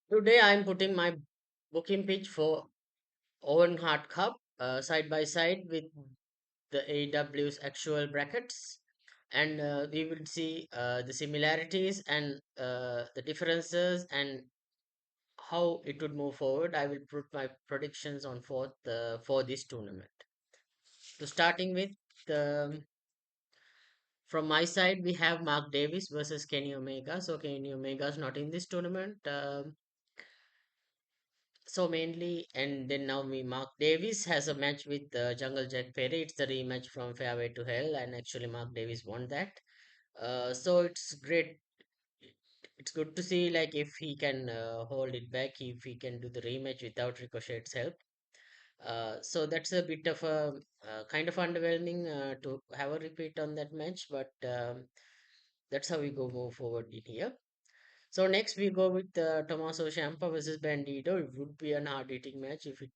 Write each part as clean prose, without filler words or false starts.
Today I'm putting my booking pitch for Owen Hart Cup side by side with the AEW's actual brackets, and we will see the similarities and the differences and how it would move forward. I will put my predictions on for this tournament. So starting with the from my side, we have Mark Davis versus Kenny Omega. So Kenny Omega is not in this tournament. So mainly, and then now we Mark Davis has a match with Jungle Jack Perry. It's the rematch from Fairway to Hell, and actually Mark Davis won that. So it's great. It's good to see like if he can hold it back, if he can do the rematch without Ricochet's help. So that's a bit of a kind of underwhelming to have a repeat on that match, but that's how we go move forward in here. So next we go with Tommaso Ciampa versus Bandito. It would be an hard-hitting match if it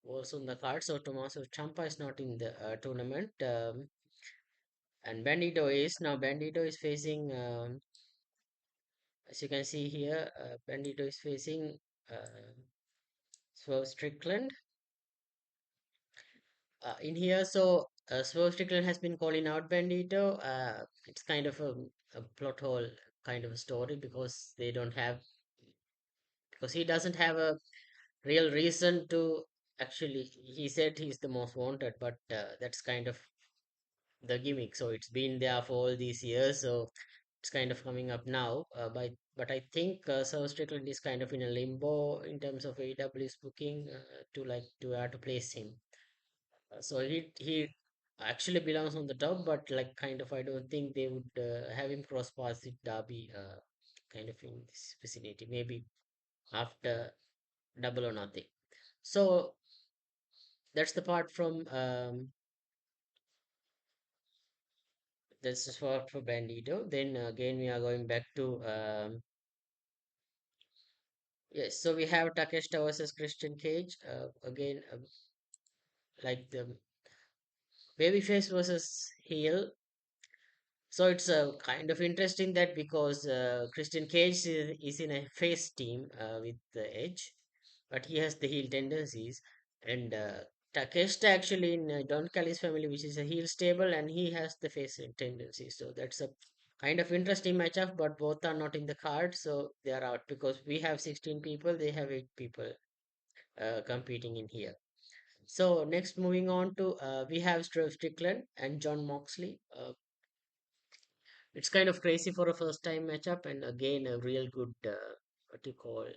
was on the card. So Tommaso Ciampa is not in the tournament, and Bandito is now. Bandito is facing, as you can see here, Bandito is facing uh, Swerve Strickland in here. So Swerve Strickland has been calling out Bandito. It's kind of a plot hole kind of a story because they don't have because he doesn't have a real reason to actually. He said he's the most wanted, but that's kind of the gimmick. So it's been there for all these years. So it's kind of coming up now. But I think Sir Strickland is kind of in a limbo in terms of AEW's booking to where to place him. So he actually belongs on the top, but like kind of I don't think they would have him cross paths with Darby kind of in this vicinity. Maybe after Double or Nothing. So that's the part from this is for Bandito. Then again we are going back to yes. So we have Takeshita versus Christian Cage. Again, like the babyface versus heel. So it's kind of interesting that because Christian Cage is in a face team with the Edge, but he has the heel tendencies, and Takeshita actually in Don Callis family, which is a heel stable, and he has the face tendencies. So that's a kind of interesting matchup, but both are not in the card, so they are out because we have 16 people, they have 8 people competing in here. So next, moving on to we have Strickland and John Moxley. It's kind of crazy for a first time matchup, and again a real good what you call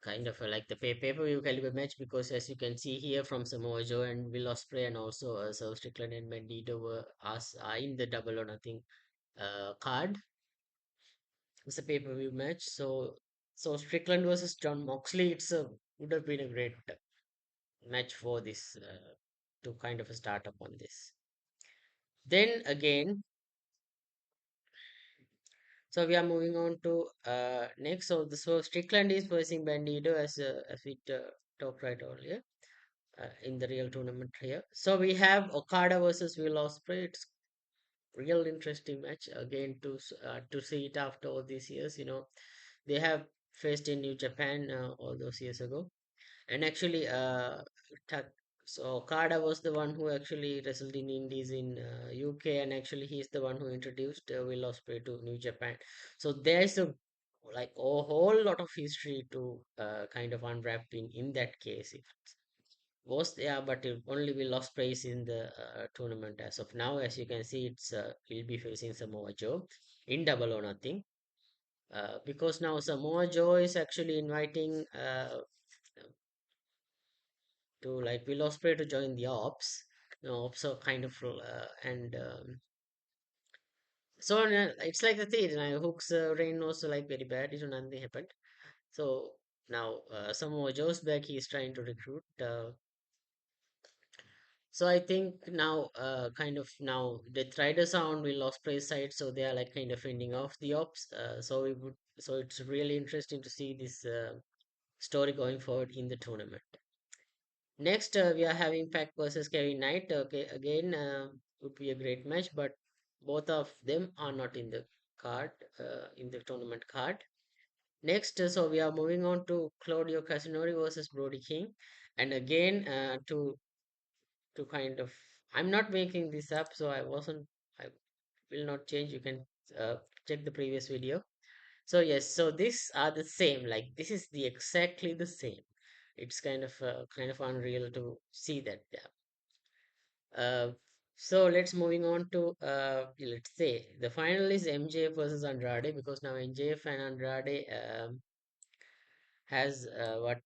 kind of like the pay-per-view caliber match because as you can see here from Samoa Joe and Will Ospreay and also Sir Strickland and Bandito are in the Double or Nothing card. It's a pay-per-view match, so Strickland versus John Moxley. Would have been a great match for this to kind of a start up on this. Then again, so we are moving on to next. So Strickland is facing Bandito as we talked right earlier in the real tournament here. So we have Okada versus Will Ospreay. It's real interesting match again to see it after all these years. They have faced in New Japan all those years ago. And actually, Ta- so Okada was the one who actually wrestled in Indies in UK, and actually he's the one who introduced Will Ospreay to New Japan. So there's a like a whole lot of history to kind of unwrap in that case. If it was there, but it only Will Ospreay is in the tournament as of now. As you can see, he'll be facing Samoa Joe in Double or Nothing. Because now Samoa Joe is actually inviting to like Will Ospreay to join the ops. Ops are kind of and so it's like the thing. Hook's reign was like very bad. Nothing happened. So now Samoa Joe's back. He's trying to recruit. So I think now kind of now Death Riders are on Will Ospreay's side. So they are like kind of ending off the ops. So it's really interesting to see this story going forward in the tournament. Next, we are having Pac versus Kevin Knight. Okay, again, would be a great match, but both of them are not in the card, in the tournament card. Next, so we are moving on to Claudio Casinori versus Brody King, and again to kind of, I'm not making this up, so I will not change. You can uh, check the previous video. So yes, so these are the same. Like this is the exactly the same. It's kind of unreal to see that. Yeah. So let's moving on to let's say the final is MJF versus Andrade, because now MJF and Andrade has what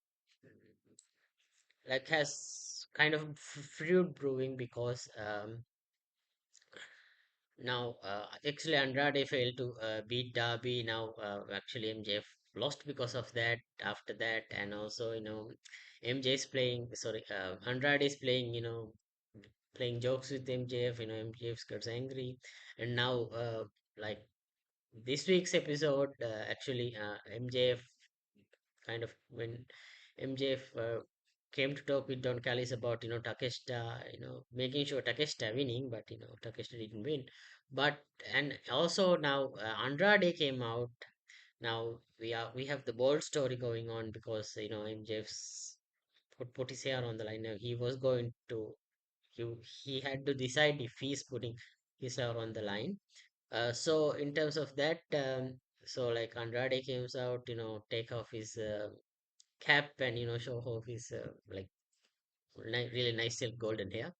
like has kind of feud brewing, because now actually Andrade failed to beat Darby. Now actually MJF lost because of that. After that, and also MJ is playing, sorry, Andrade is playing, playing jokes with MJF. MJF gets angry, and now like this week's episode, actually MJF kind of, when MJF came to talk with Don Callis about Takeshita, making sure Takeshita winning, but Takeshita didn't win. But and also now Andrade came out. Now we have the bold story going on, because MJF's put his hair on the line. Now he was going to, he he had to decide if he's putting his hair on the line. So in terms of that, so like Andrade comes out, take off his cap, and show off his like really nice silk golden hair.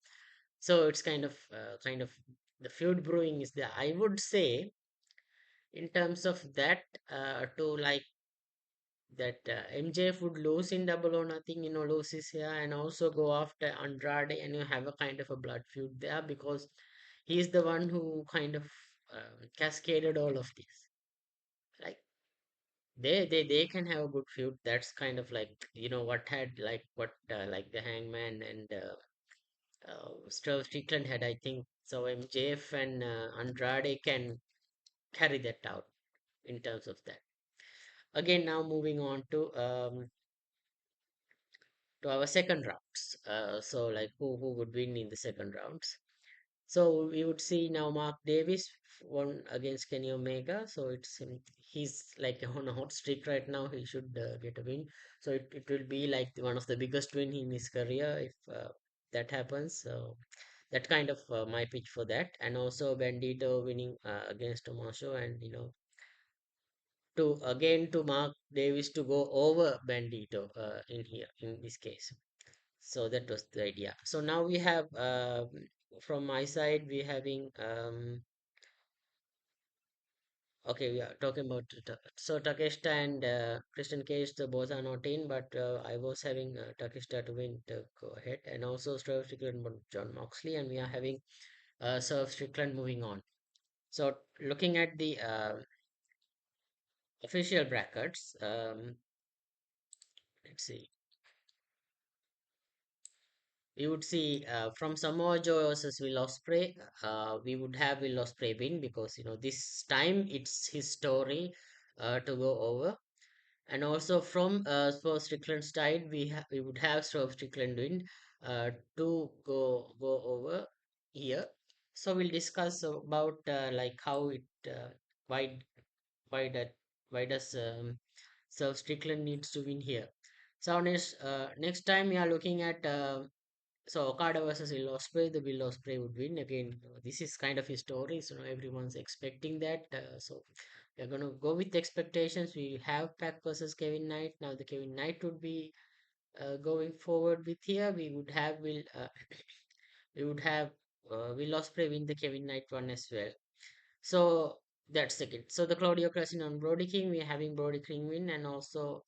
So it's kind of the feud brewing is there. I would say in terms of that, to like that MJF would lose in Double or Nothing, lose his hair, and also go after Andrade, and you have a kind of a blood feud there, because he's the one who kind of cascaded all of this. Like they can have a good feud. That's kind of like what had like what like the Hangman and Strickland had, I think. So MJF and Andrade can carry that out in terms of that. Again, now moving on to our second rounds. So like who would win in the second rounds? So we would see now Mark Davis won against Kenny Omega. So he's like on a hot streak right now. He should get a win. So it will be like one of the biggest win in his career if that happens. So that kind of my pitch for that. And also Bandito winning against Tomasho, and to Mark Davis to go over Bandito in here in this case. So that was the idea. So now we have from my side we having okay, we are talking about so Takeshita and Christian Cage, the both are not in, but I was having Takeshita to win to go ahead, and also Swerve Strickland and John Moxley, and we are having Swerve Strickland moving on. So looking at the official brackets, let's see. We would see from Samoa Joe versus Will Ospreay, we would have Will Ospreay win, because this time it's his story to go over. And also from Swerve Strickland's side, we would have Swerve Strickland win to go over here. So we'll discuss about like how it why why that why does Swerve Strickland needs to win here. So next time we are looking at so Okada versus Will Ospreay, the Will Ospreay would win again. This is kind of his story, so everyone's expecting that. So we're gonna go with expectations. We have Pac versus Kevin Knight. Now the Kevin Knight would be going forward with here. We would have Will Ospreay win the Kevin Knight one as well. So that's second. So the Claudio Crescent on Brody King, we're having Brody King win, and also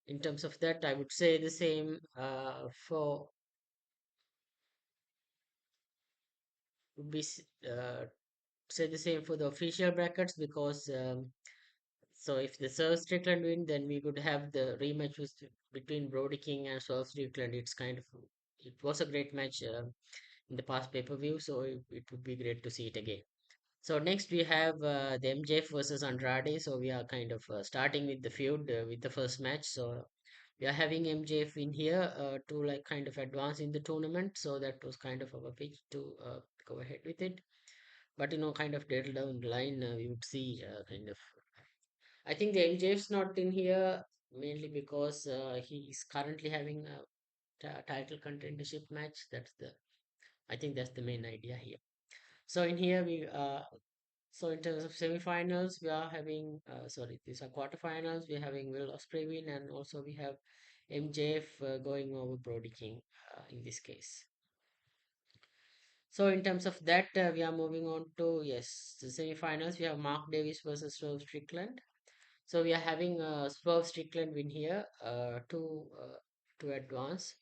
in terms of that, I would say the same for would be say the same for the official brackets, because so if the Swerve Strickland win, then we could have the rematch between Brody King and Swerve Strickland. It was a great match in the past pay-per-view, so it would be great to see it again. So next we have the MJF versus Andrade. So we are kind of starting with the feud with the first match. So we are having MJF in here to like kind of advance in the tournament. So that was kind of our pitch to go ahead with it. But kind of later down the line, we would see kind of. I think the MJF's not in here mainly because he's currently having a title contendership match. I think that's the main idea here. So in here so in terms of semifinals, we are having sorry, these are quarterfinals. We're having Will Ospreay win, and also we have MJF going over Brody King in this case. So in terms of that, we are moving on to yes, the semifinals. We have Mark Davis versus Swerve Strickland. So we are having Swerve Strickland win here to advance.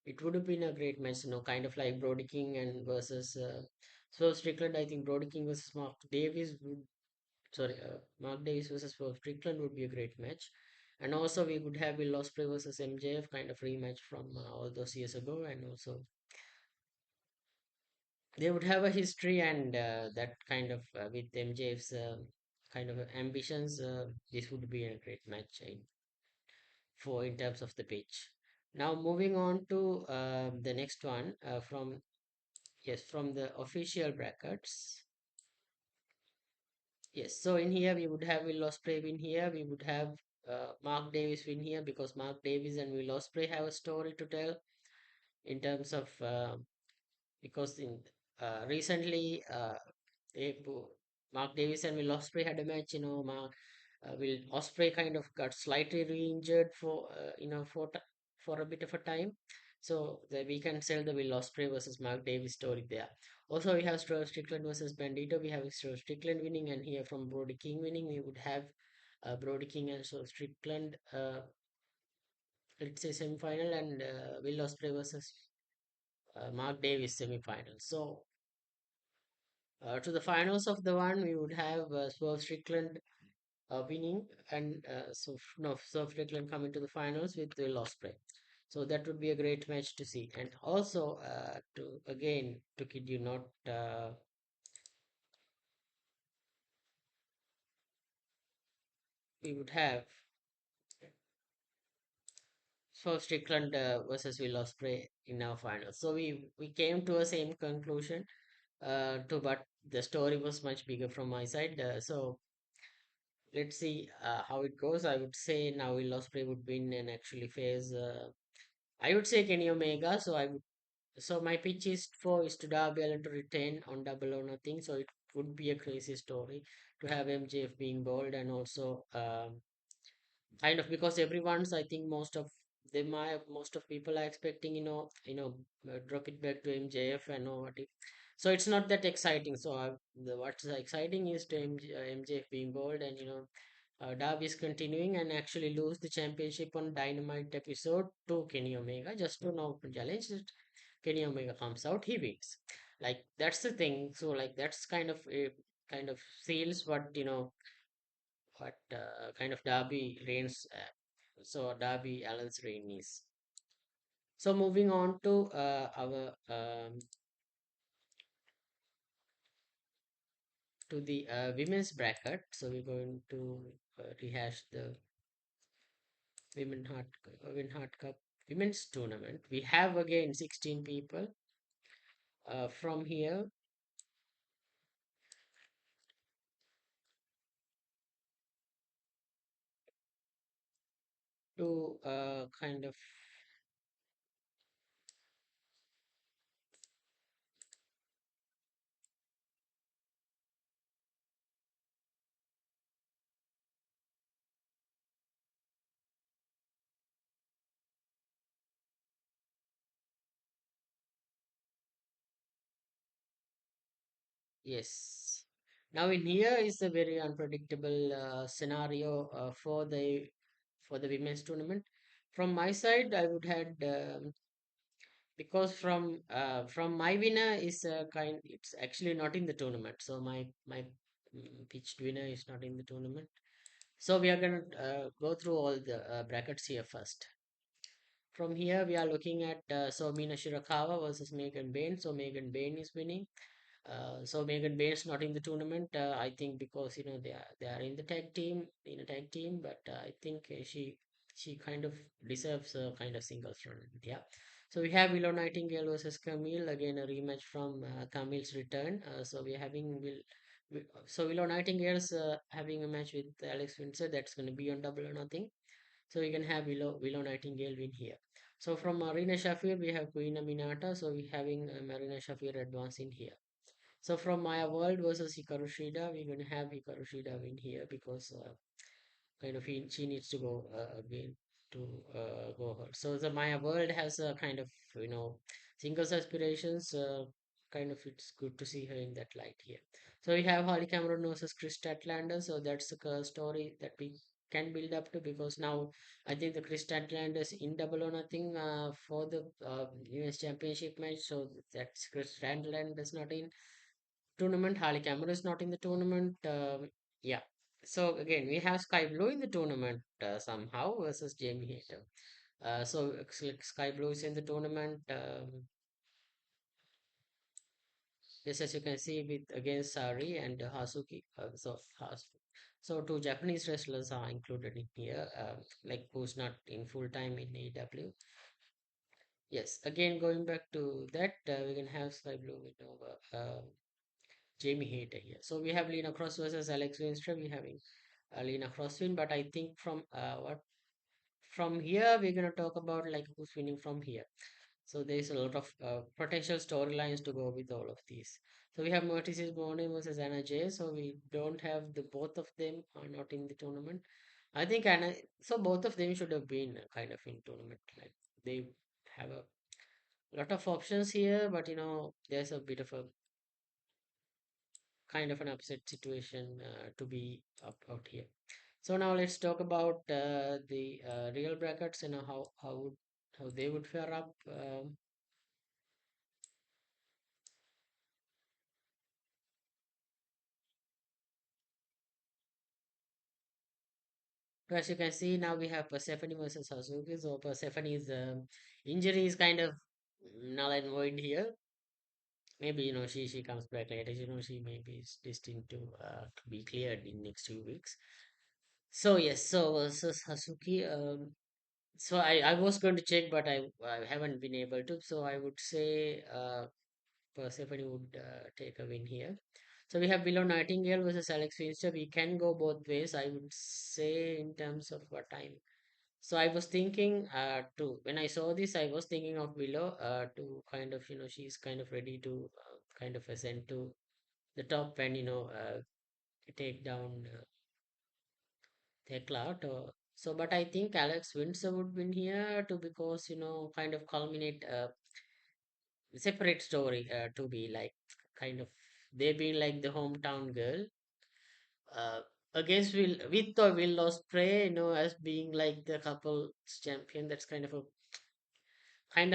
It would have been a great match, kind of like Brody King and versus Swerve Strickland. I think Brody King versus Mark Davis versus Swerve Strickland would be a great match. And also we would have Will Ospreay versus MJF, kind of rematch from all those years ago, and also they would have a history and that kind of with MJF's kind of ambitions. This would be a great match for in terms of the pitch. Now moving on to the next one from the official brackets. Yes, so in here we would have Will Ospreay win here. We would have Mark Davis win here because Mark Davis and Will Ospreay have a story to tell in terms of because in recently they Mark Davis and Will Ospreay had a match. Will Ospreay kind of got slightly re-injured for a bit of a time. So we can sell the Will Ospreay versus Mark Davis story there. Also, we have Strickland versus Bandito. We have Strickland winning, and here from Brody King winning, we would have Brody King and Strickland. Let's say semi-final, and Will Ospreay versus Mark Davis semi-final. So to the finals of the one, we would have Swerve Strickland winning, and Swerve Strickland coming to the finals with Will Ospreay. So that would be a great match to see. And also, to kid you not, we would have Swerve Strickland versus Will Ospreay in our finals. So we came to a same conclusion. But the story was much bigger from my side. So let's see how it goes. I would say now Will Ospreay would win and actually face. I would say Kenny Omega. So my pitch is to Darby Allin to retain on Double or Nothing. So it would be a crazy story to have MJF being bold and also kind of because everyone's I think most of people are expecting drop it back to MJF and know what if. So it's not that exciting. So what's exciting is to MJF being bold and Darby is continuing and actually lose the championship on Dynamite episode to Kenny Omega just to now challenge it. Kenny Omega comes out, he wins. Like that's the thing. So like that's kind of seals what kind of Darby reigns. So Darby Allen's reign is. So moving on to our to the women's bracket. So we're going to rehash the Women Heart Cup Women's Tournament. We have again 16 people from here to kind of yes. Now in here is a very unpredictable scenario for the women's tournament. From my side, I would had because from my winner is it's actually not in the tournament. So my pitched winner is not in the tournament. So we are gonna go through all the brackets here first. From here, we are looking at Mina Shirakawa versus Megan Bain. So Megan Bain is winning. So Megan Bain's not in the tournament. I think because they are in a tag team, but I think she kind of deserves a kind of singles run. Yeah. So we have Willow Nightingale versus Camille again, a rematch from Camille's return. So we're having So Willow Nightingale's having a match with Alex Windsor. That's going to be on Double or Nothing. So we can have Willow Nightingale win here. So from Marina Shafir, we have Queen Aminata. So we having Marina Shafir advancing here. So from Maya World versus Hikaru Shida, we're going to have Hikaru Shida win here because kind of she needs to go again to go her. So the Maya World has a kind of singles aspirations. Kind of it's good to see her in that light here. So we have Holly Cameron versus Chris Statlander. So that's a story that we can build up to because now I think the Chris Statlander is in Double or Nothing for the US Championship match. So that's Chris Statlander is not in tournament. Harley Cameron is not in the tournament. Yeah. So again, we have Sky Blue in the tournament somehow versus Jamie Hayter. So it's like Sky Blue is in the tournament. Yes, as you can see with against Sari and Hasuki. So two Japanese wrestlers are included in here. Like who's not in full time in AEW. Yes. Again, going back to that, we can have Sky Blue with over. Jamie Hayter here. So we have Lena Cross versus Alex Winston. We having Lena Cross win, but I think what from here we're gonna talk about like who's winning from here. So there's a lot of potential storylines to go with all of these. So we have Mortis Morning versus Anna Jay. So we don't have the both of them are not in the tournament. I think Anna. So both of them should have been kind of in tournament. Like they have a lot of options here, but there's a bit of a kind of an upset situation to be up out here. So now let's talk about the real brackets and how they would fare up. As you can see, now we have Persephone versus Hazuki. So Persephone's injury is kind of null and void here. Maybe she comes back later. She maybe is destined to be cleared in next 2 weeks. So yes, so versus Hasuki. So I was going to check, but I haven't been able to. So I would say Persephone would take a win here. So we have below Nightingale versus Alex Finster. We can go both ways. I would say in terms of what time. So I was thinking to when I saw this, I was thinking of below to kind of she's kind of ready to kind of ascend to the top and take down Thekla. So, but I think Alex Windsor would win here too because kind of culminate separate story to be like kind of they being like the hometown girl uh, against Will with or Will Ospreay, as being like the couple's champion. That's kind of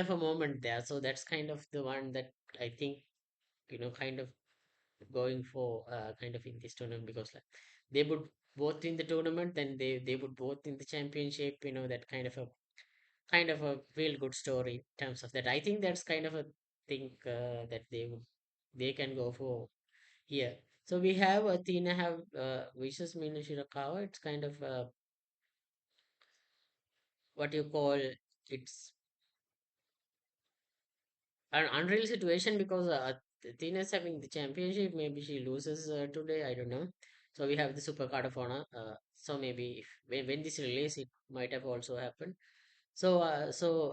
a moment there. So that's kind of the one that I think kind of going for kind of in this tournament because like they would both in the tournament, then they would both in the championship. That kind of a real good story in terms of that. I think that's kind of a thing that they can go for here. So we have Athena have versus Mina Shirakawa. It's kind of what you call it's an unreal situation because Athena's having the championship. Maybe she loses today. I don't know. So we have the Super Card of Honor. So maybe if when this release, it might have also happened. So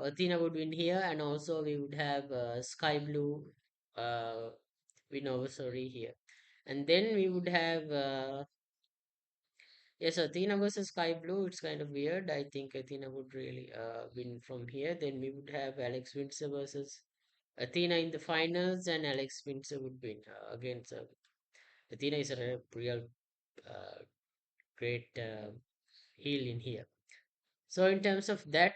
Athena would win here, and also we would have Sky Blue win over Sorry here, and then we would have yes, Athena versus Sky Blue. It's kind of weird. I think Athena would really win from here. Then we would have Alex Windsor versus Athena in the finals, and Alex Windsor would win against Athena is a real uh, great heel in here. So in terms of that,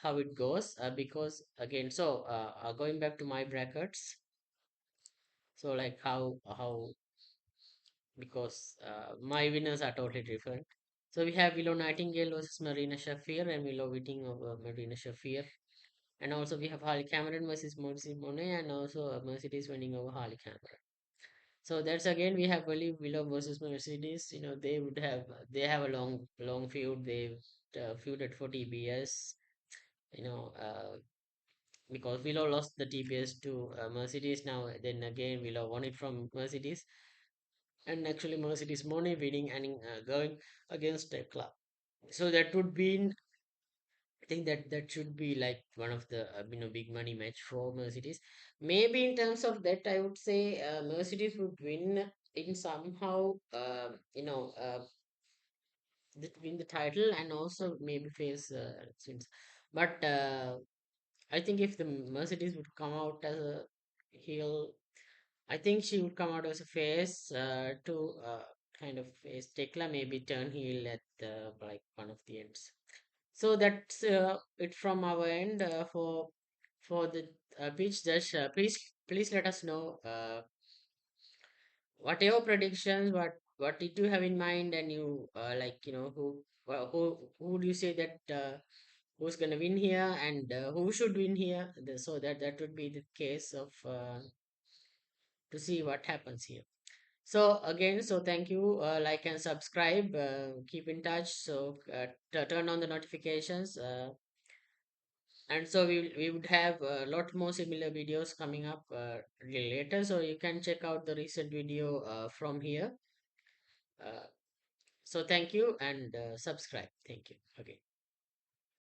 how it goes, because again, so going back to my brackets, so like how because my winners are totally different. So we have Willow Nightingale versus Marina Shafir and Willow winning over Marina Shafir. And also we have Harley Cameron versus Mercy Monet and also Mercedes winning over Harley Cameron. So that's again we have Willow versus Mercedes. They have a long feud. They've feuded for TBS. You know, because Willow lost the TBS to Mercedes. Now then again Willow won it from Mercedes. and actually Mercedes Monet winning and going against a club. So that would be, I think that should be like one of the big money match for Mercedes. Maybe in terms of that, I would say Mercedes would win in somehow win the title and also maybe face Sins. But I think if the Mercedes would come out as a heel, I think she would come out as a face to kind of face Tekla, maybe turn heel at like one of the ends. So that's it from our end for the pitch. Just please let us know what your predictions, what did you have in mind, and you who do you say that who's gonna win here and who should win here? So that would be the case of to see what happens here. So again, so thank you. Like and subscribe. Keep in touch. So turn on the notifications. And so we would have a lot more similar videos coming up later. So you can check out the recent video from here. Uh, so thank you and subscribe. Thank you. Okay.